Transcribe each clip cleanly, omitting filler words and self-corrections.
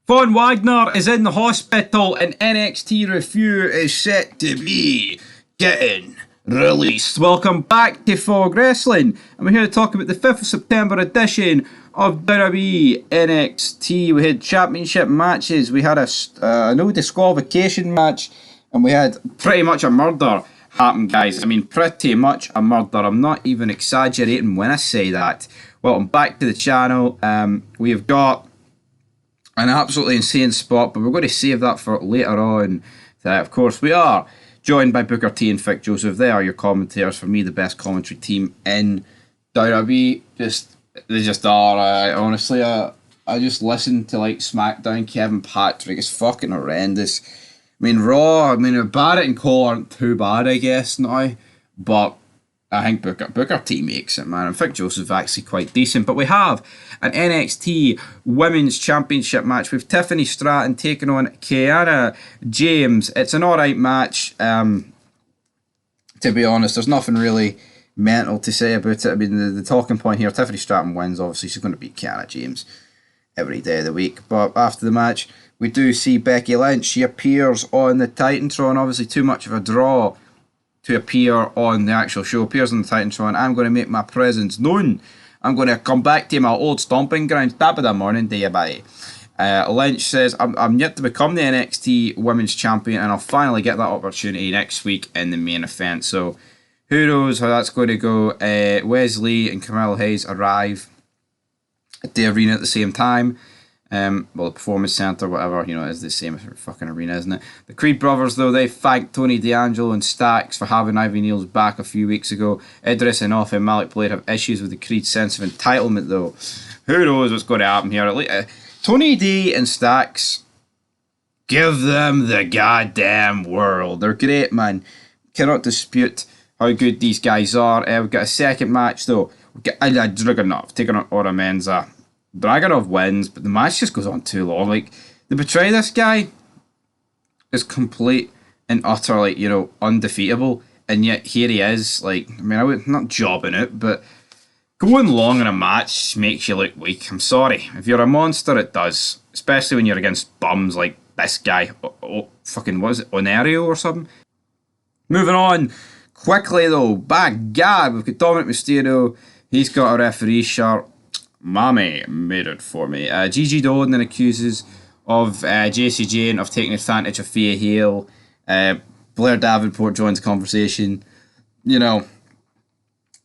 Von Wagner is in the hospital and NXT review is set to be getting released. Welcome back to Fog Wrestling, and we're here to talk about the 5th of September edition of WWE NXT. We had championship matches, we had a no disqualification match, and we had pretty much a murder happen, guys. I mean, pretty much a murder. I'm not even exaggerating when I say that. Welcome back to the channel. We've got an absolutely insane spot, but we're going to save that for later on. Of course, we are joined by Booker T and Vic Joseph. They are your commentators. For me, the best commentary team in WWE. They just are. Honestly, I just listen to like SmackDown. Kevin Patrick is fucking horrendous. I mean, Raw. Barrett and Cole aren't too bad, I guess now, but I think Booker T makes it, man. And Vic Joseph's actually quite decent. But we have an NXT Women's Championship match with Tiffany Stratton taking on Kiana James. It's an alright match. To be honest, there's nothing really mental to say about it. I mean, the talking point here, Tiffany Stratton wins. Obviously, she's going to beat Kiana James every day of the week. But after the match, we do see Becky Lynch. She appears on the Titantron. Obviously, too much of a draw to appear on the actual show. Appears on the Titantron. I'm going to make my presence known. I'm going to come back to my old stomping grounds. Top of the morning to you, buddy. Lynch says, I'm yet to become the NXT Women's Champion, and I'll finally get that opportunity next week in the main event. So, who knows how that's going to go. Wesley and Carmelo Hayes arrive at the arena at the same time. Well, the Performance Centre, whatever, you know, it's the same fucking arena, isn't it? The Creed brothers, though, they thanked Tony D'Angelo and Stax for having Ivy Neal's back a few weeks ago. Idris and Off and Malik Blade have issues with the Creed sense of entitlement, though. Who knows what's going to happen here? Tony D and Stax, give them the goddamn world. They're great, man. Cannot dispute how good these guys are. We've got a second match, though. We've got Dragunov taking on Ora Menza. Dragunov wins, but the match just goes on too long. Like, they betray this guy is complete and utter, like, you know, undefeatable, and yet here he is. Like, I mean, I'm not jobbing it, but going long in a match makes you look weak. I'm sorry. If you're a monster, it does. Especially when you're against bums like this guy. Fucking, what is it, Onerio or something? Moving on quickly, though. By God, we've got Dominic Mysterio. He's got a referee shirt. Mommy made it for me. Gigi Dolan then accuses of JC Jane of taking advantage of Thea Hale. Blair Davenport joins the conversation. You know,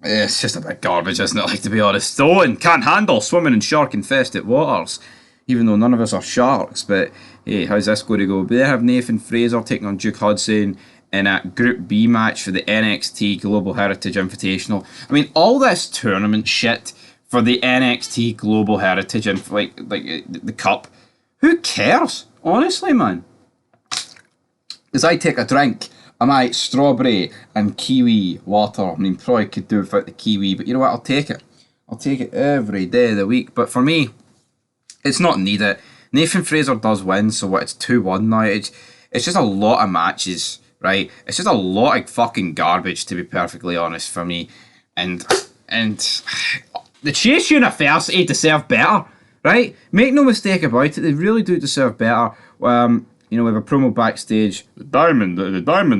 it's just a bit garbage, isn't it? Like, to be honest. Dolan can't handle swimming in shark-infested waters, even though none of us are sharks. But hey, how's this going to go? But they have Nathan Fraser taking on Duke Hudson in a Group B match for the NXT Global Heritage Invitational. I mean, all this tournament shit for the NXT Global Heritage and like the cup. Who cares? Honestly, man. As I take a drink of my strawberry and kiwi water. I mean, probably could do without the kiwi, but you know what? I'll take it. I'll take it every day of the week. But for me, it's not needed. Nathan Fraser does win, so what? It's 2-1 now. It's just a lot of matches, right? It's just a lot of fucking garbage, to be perfectly honest, for me. And the Chase University deserve better, right? Make no mistake about it, they really do deserve better. You know, we have a promo backstage. The Diamond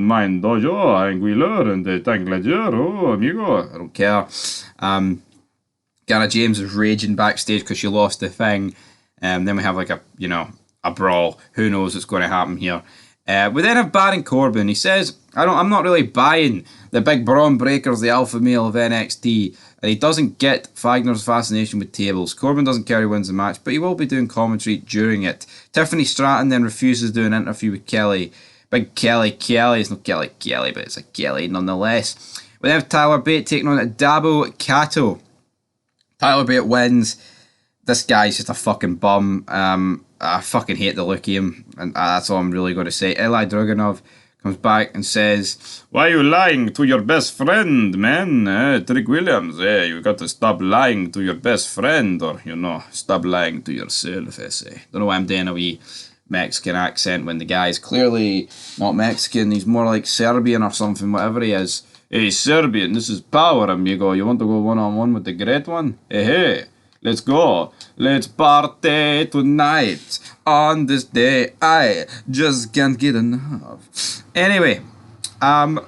Mine Dojo, Anguilla, and the Tanglager, oh, amigo. I don't care. Kiana James is raging backstage because she lost the thing. Then we have like a brawl. Who knows what's going to happen here? We then have Baron Corbin. He says, I'm not really buying the big Braun Breaker's the alpha male of NXT, and he doesn't get Wagner's fascination with tables. Corbin doesn't care who wins the match, but he will be doing commentary during it. Tiffany Stratton then refuses to do an interview with Kelly. Big Kelly. It's not Kelly, but it's a Kelly nonetheless. We then have Tyler Bate taking on Dabo Kato. Tyler Bate wins. This guy's just a fucking bum. I fucking hate the look of him, and that's all I'm really going to say. Eli Dragunov comes back and says, "Why are you lying to your best friend, man? Trick Williams, you got to stop lying to your best friend, or, you know, stop lying to yourself, I say." Don't know why I'm doing a wee Mexican accent when the guy's clearly not Mexican. He's more like Serbian or something, whatever he is. Hey, Serbian, this is power, amigo. You want to go one-on-one with the great one? Hey. Let's go. Let's party tonight. On this day, I just can't get enough. Anyway,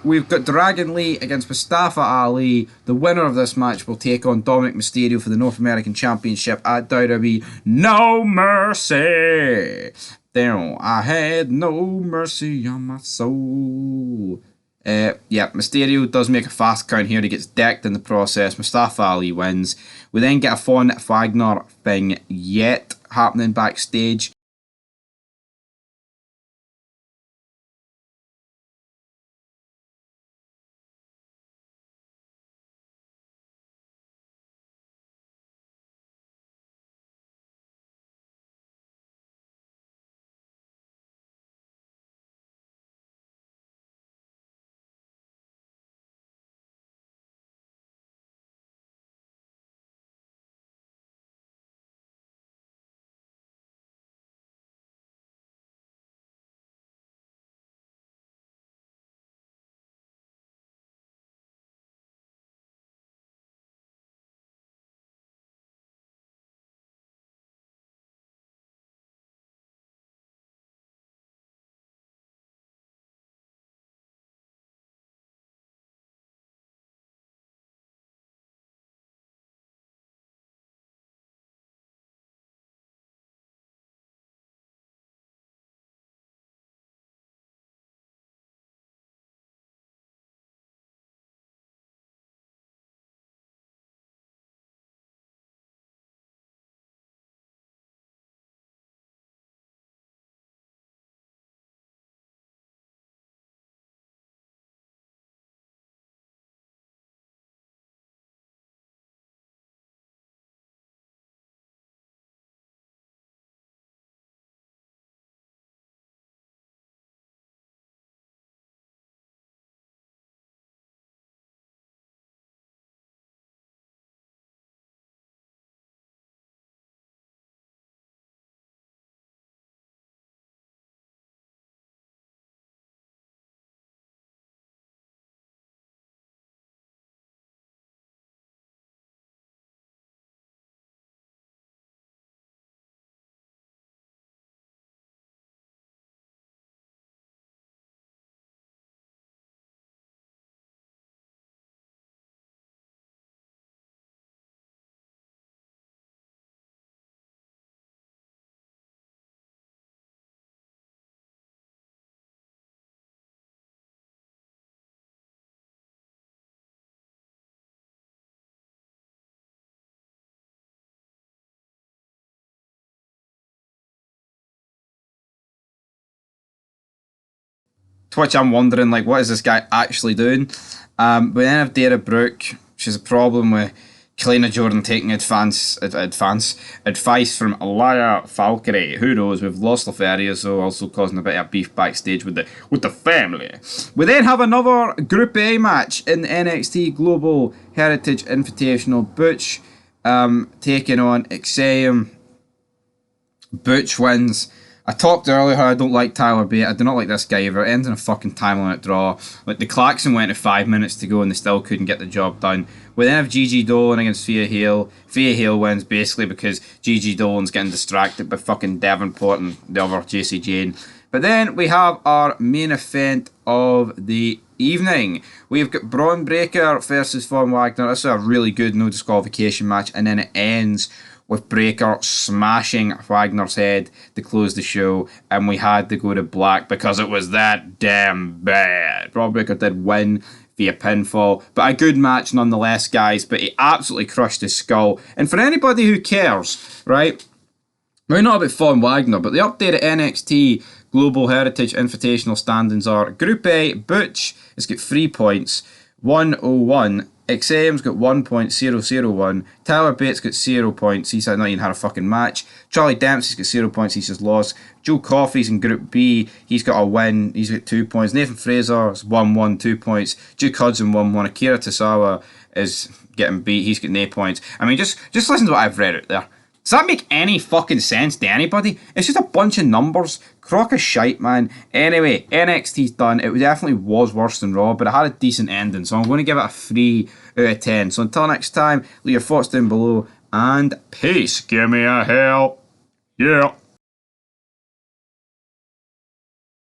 we've got Dragon Lee against Mustafa Ali. The winner of this match will take on Dominic Mysterio for the North American Championship at WWE No Mercy. Damn, I had no mercy on my soul. Yeah, Mysterio does make a fast count here. He gets decked in the process. Mustafa Ali wins. We then get a Von Wagner thing yet happening backstage. To which I'm wondering, like, what is this guy actually doing? We then have Dara Brooke. She's a problem with Kalina Jordan taking advice from Alaya Valkyrie. Who knows? We've lost Laferia, so also causing a bit of beef backstage with the family. We then have another Group A match in the NXT Global Heritage Invitational. Butch taking on Exeum. Butch wins. I talked earlier how I don't like Tyler Bate. I do not like this guy either. It ends in a fucking time limit draw. Like, the klaxon went to 5 minutes to go and they still couldn't get the job done. We then have Gigi Dolan against Thea Hale. Thea Hale wins basically because Gigi Dolan's getting distracted by fucking Davenport and the other JC Jane. But then we have our main event of the evening. We've got Braun Breaker versus Von Wagner. This is a really good no disqualification match, and then it ends with Breaker smashing Wagner's head to close the show, and we had to go to black because it was that damn bad. Braun Breaker did win via pinfall, but a good match nonetheless, guys, but he absolutely crushed his skull. And for anybody who cares, right, we're not about Von Wagner, but the updated NXT Global Heritage Invitational standings are Group A, Butch has got 3 points, 101. XM's got 1.001. Tyler Bates got 0 points. He's not even had a fucking match. Charlie Dempsey's got 0 points. He's just lost. Joe Coffey's in Group B. He's got a win. He's got 2 points. Nathan Fraser's 1-1, 2 points. Duke Hudson 1-1. Akira Tosawa is getting beat. He's got no points. I mean, just listen to what I've read out there. Does that make any fucking sense to anybody? It's just a bunch of numbers. Crock of shite, man. Anyway, NXT's done. It definitely was worse than Raw, but it had a decent ending, so I'm going to give it a 3 out of 10. So until next time, leave your thoughts down below, and peace. Give me a hell. Yeah.